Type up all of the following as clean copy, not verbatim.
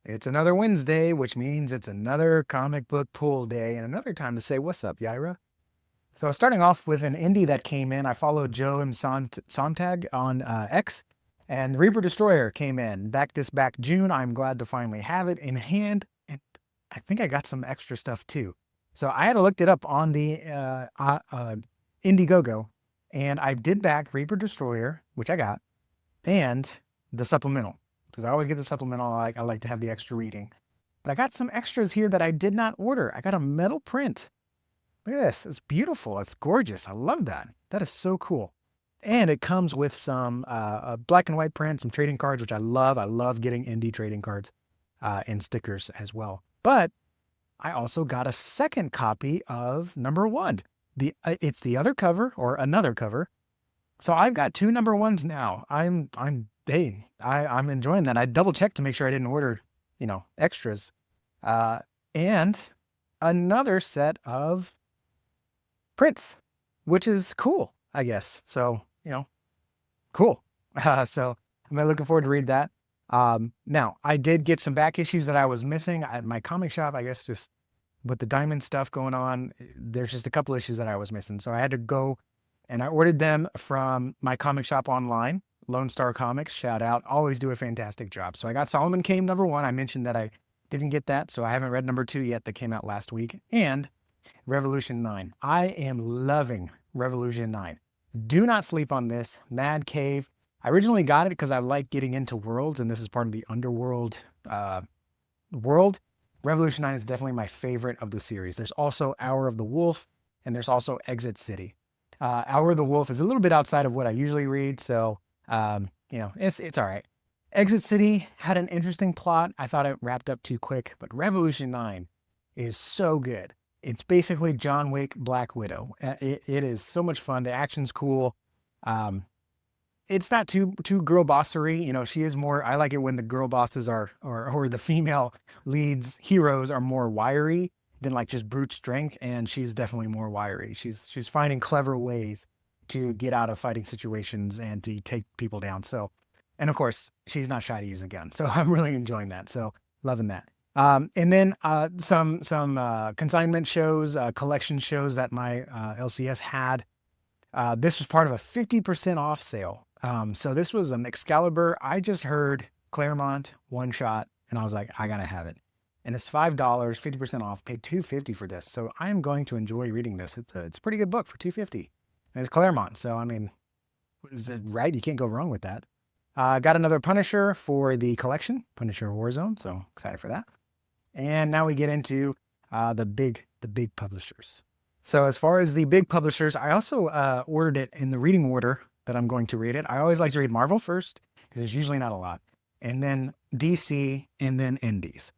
It's another Wednesday, which means it's another comic book pool day and another time to say, what's up, Yaira? So starting off with an indie that came in, I followed Joe M. Sontag on X, and Reaper Destroyer came in back June. I'm glad to finally have it in hand, and I think I got some extra stuff too. So I had looked it up on the Indiegogo, and I did back Reaper Destroyer, which I got, and the supplemental because I always get the supplemental. I like to have the extra reading, but I got some extras here that I did not order. I got a metal print. Look at this. It's beautiful. It's gorgeous. I love that. That is so cool. And it comes with some black and white print, some trading cards, which I love. I love getting indie trading cards and stickers as well. But I also got a second copy of number one. It's the other cover or another cover. So I've got two number ones now. I'm enjoying that. I double checked to make sure I didn't order, extras. Uh, and another set of prints, which is cool, I guess. So, cool. So I'm really looking forward to read that. Now I did get some back issues that I was missing at my comic shop, I guess, just with the diamond stuff going on. There's just a couple issues that I was missing. So I had to go and I ordered them from my comic shop online, Lone Star Comics. Shout out. Always do a fantastic job. So I got Solomon Kane number one. I mentioned that I didn't get that. So I haven't read number two yet that came out last week. And Revolution 9. I am loving Revolution 9. Do not sleep on this. Mad Cave. I originally got it because I like getting into worlds, and this is part of the underworld world. Revolution 9 is definitely my favorite of the series. There's also Hour of the Wolf, and there's also Exit City. Hour of the Wolf is a little bit outside of what I usually read, so it's all right. Exit City had an interesting plot. I thought it wrapped up too quick, but Revolution 9 is so good. It's basically John Wick Black Widow. It is so much fun. The action's cool. It's not too girl bossery. She is more. I like it when the girl bosses are or the female leads heroes are more wiry than like just brute strength. And she's definitely more wiry. She's finding clever ways to get out of fighting situations and to take people down. So, and of course, she's not shy to use a gun. So I'm really enjoying that. So loving that. And then some consignment shows, collection shows that my LCS had. This was part of a 50% off sale. So this was an Excalibur. I just heard Claremont one shot, and I was like, I gotta have it. And it's $5, 50% off. Paid $2.50 for this, so I am going to enjoy reading this. It's a pretty good book for $2.50, and it's Claremont. So I mean, is it right? You can't go wrong with that. Got another Punisher for the collection, Punisher Warzone. So excited for that. And now we get into the big publishers. So as far as the big publishers, I also ordered it in the reading order that I'm going to read it. I always like to read Marvel first because there's usually not a lot, and then DC, and then Indies.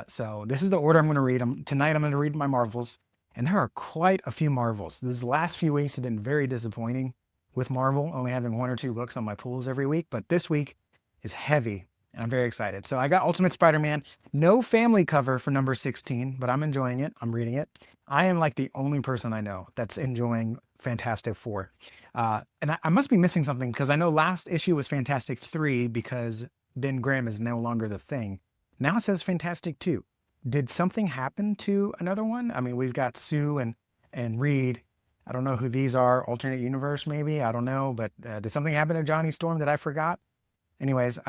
So this is the order I'm going to read them. Tonight I'm going to read my Marvels, and there are quite a few Marvels. These last few weeks have been very disappointing with Marvel, only having one or two books on my pools every week, but this week is heavy and I'm very excited. So I got Ultimate Spider-Man. No family cover for number 16, but I'm enjoying it. I'm reading it. I am like the only person I know that's enjoying Fantastic Four. And I must be missing something because I know last issue was Fantastic 3 because Ben Grimm is no longer the Thing. Now it says Fantastic 2. Did something happen to another one? I mean, we've got Sue and Reed. I don't know who these are. Alternate universe, maybe. I don't know. But did something happen to Johnny Storm that I forgot? Anyways,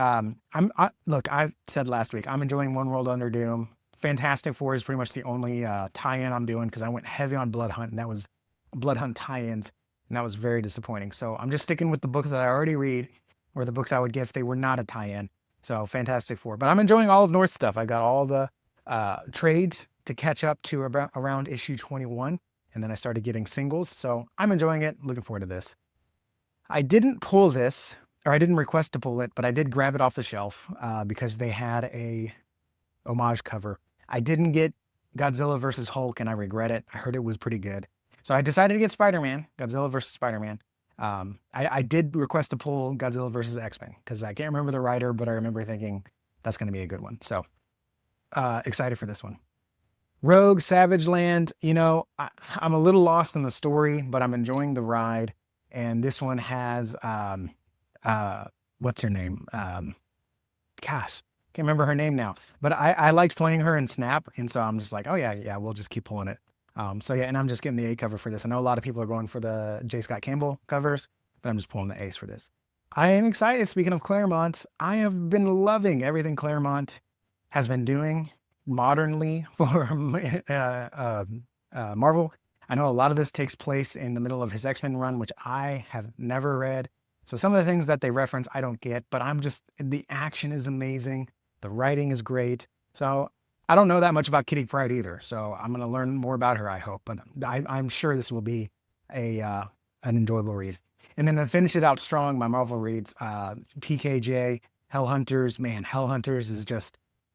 look, I said last week, I'm enjoying One World Under Doom. Fantastic Four is pretty much the only tie-in I'm doing because I went heavy on Blood Hunt, and that was Blood Hunt tie-ins, and that was very disappointing. So I'm just sticking with the books that I already read, or the books I would get if they were not a tie-in. So Fantastic Four. But I'm enjoying all of North stuff. I got all the trades to catch up to around issue 21, and then I started getting singles. So I'm enjoying it. Looking forward to this. I didn't pull this, or I didn't request to pull it, but I did grab it off the shelf because they had a homage cover. I didn't get Godzilla versus Hulk, and I regret it. I heard it was pretty good. So I decided to get Spider-Man, Godzilla versus Spider-Man. I did request to pull Godzilla versus X-Men because I can't remember the writer, but I remember thinking that's going to be a good one. So excited for this one. Rogue Savage Land, I'm a little lost in the story, but I'm enjoying the ride. And this one has what's her name? Gosh, Can't remember her name now, but I liked playing her in Snap, and so I'm just like, oh yeah, yeah, we'll just keep pulling it. So yeah, and I'm just getting the A cover for this. I know a lot of people are going for the J. Scott Campbell covers, but I'm just pulling the Ace for this. I am excited. Speaking of Claremont, I have been loving everything Claremont has been doing modernly for Marvel. I know a lot of this takes place in the middle of his X-Men run, which I have never read. So some of the things that they reference, I don't get, but the action is amazing. The writing is great. So I don't know that much about Kitty Pryde either. So I'm going to learn more about her, I hope. But I'm sure this will be an enjoyable read. And then to finish it out strong, my Marvel reads, PKJ, Hellhunters. Man, Hellhunters is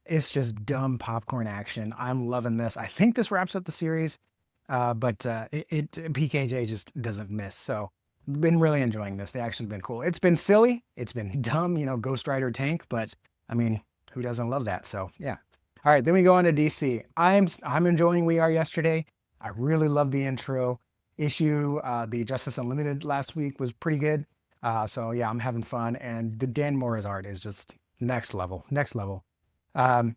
it's just dumb popcorn action. I'm loving this. I think this wraps up the series, but PKJ just doesn't miss. So been really enjoying this. The action's been cool. It's been silly. It's been dumb, Ghost Rider tank, but I mean, who doesn't love that? So yeah. All right, then we go on to DC. I'm enjoying We Are Yesterday. I really love the intro issue. The Justice Unlimited last week was pretty good. So yeah, I'm having fun. And the Dan Mora's art is just next level, next level. I'm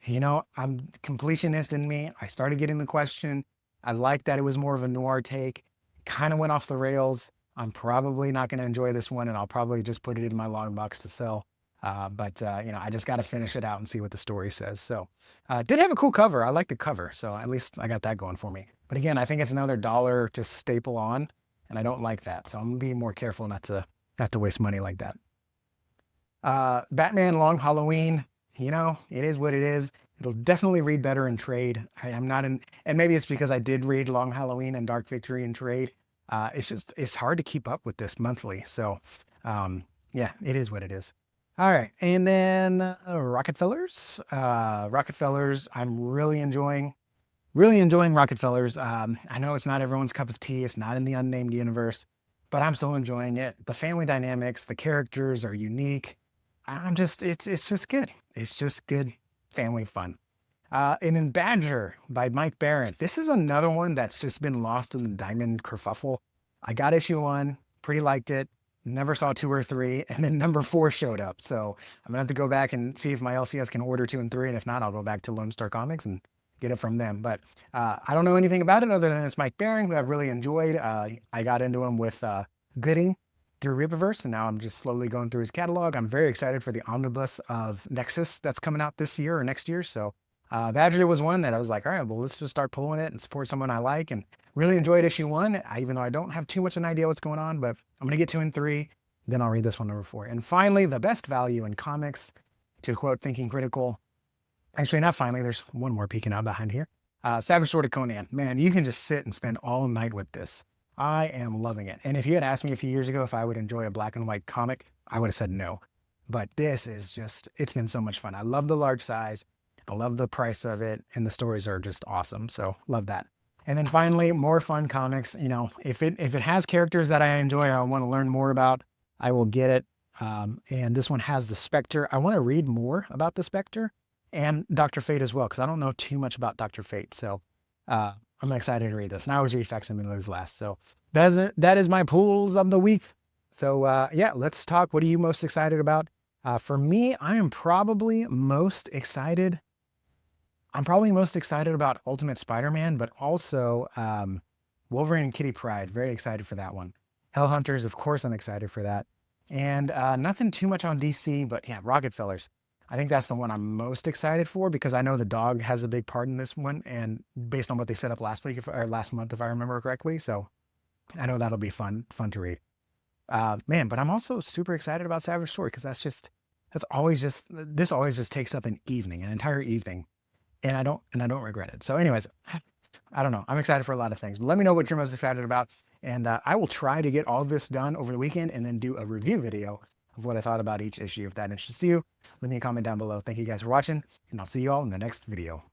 completionist in me. I started getting the question. I like that it was more of a noir take. Kind of went off the rails. I'm probably not going to enjoy this one, and I'll probably just put it in my long box to sell. But I just got to finish it out and see what the story says. So did have a cool cover. I like the cover. So at least I got that going for me. But again, I think it's another $1 just staple on, and I don't like that. So I'm being more careful not to waste money like that. Batman Long Halloween, it is what it is. It'll definitely read better in trade. I'm not in, and maybe it's because I did read Long Halloween and Dark Victory in trade. It's hard to keep up with this monthly. So yeah, it is what it is. All right. And then Rockefellers. Rockefellers, I'm really enjoying Rockefellers. I know it's not everyone's cup of tea. It's not in the unnamed universe, but I'm still enjoying it. The family dynamics, the characters are unique. It's just good. It's just good family fun. And then Badger by Mike Baron. This is another one that's just been lost in the diamond kerfuffle. I got issue 1, pretty liked it. Never saw 2 or 3, and then number 4 showed up. So I'm gonna have to go back and see if my LCS can order 2 and 3, and if not, I'll go back to Lone Star Comics and get it from them. But I don't know anything about it other than it's Mike Baron, who I've really enjoyed. I got into him with Gooding through Reaperverse, and now I'm just slowly going through his catalog. I'm very excited for the omnibus of Nexus that's coming out this year or next year. So Badger was one that I was like, all right, well, let's just start pulling it and support someone I like, and really enjoyed issue 1, even though I don't have too much of an idea what's going on, but I'm going to get 2 and 3, then I'll read this one, number 4. And finally, the best value in comics, to quote Thinking Critical. Actually, not finally, there's one more peeking out behind here. Savage Sword of Conan. Man, you can just sit and spend all night with this. I am loving it. And if you had asked me a few years ago if I would enjoy a black and white comic, I would have said no. But this is it's been so much fun. I love the large size. I love the price of it, and the stories are just awesome. So love that. And then finally, more fun comics. If it has characters that I enjoy, I want to learn more about, I will get it. And this one has the Spectre. I want to read more about the Spectre and Dr. Fate as well, because I don't know too much about Dr. Fate. So I'm excited to read this. And I always read Facsimiles last. So that is my pools of the week. So yeah, let's talk. What are you most excited about? For me, I am probably most excited. I'm probably most excited about Ultimate Spider-Man, but also Wolverine and Kitty Pryde. Very excited for that one. Hellhunters, of course, I'm excited for that. And nothing too much on DC, but yeah, Rockefellers. I think that's the one I'm most excited for because I know the dog has a big part in this one, and based on what they set up last week or last month, if I remember correctly. So I know that'll be fun to read. Man, but I'm also super excited about Savage Sword because this always just takes up an entire evening. And I don't regret it. So anyways, I don't know. I'm excited for a lot of things, but let me know what you're most excited about. And I will try to get all of this done over the weekend and then do a review video of what I thought about each issue. If that interests you, leave me a comment down below. Thank you guys for watching, and I'll see you all in the next video.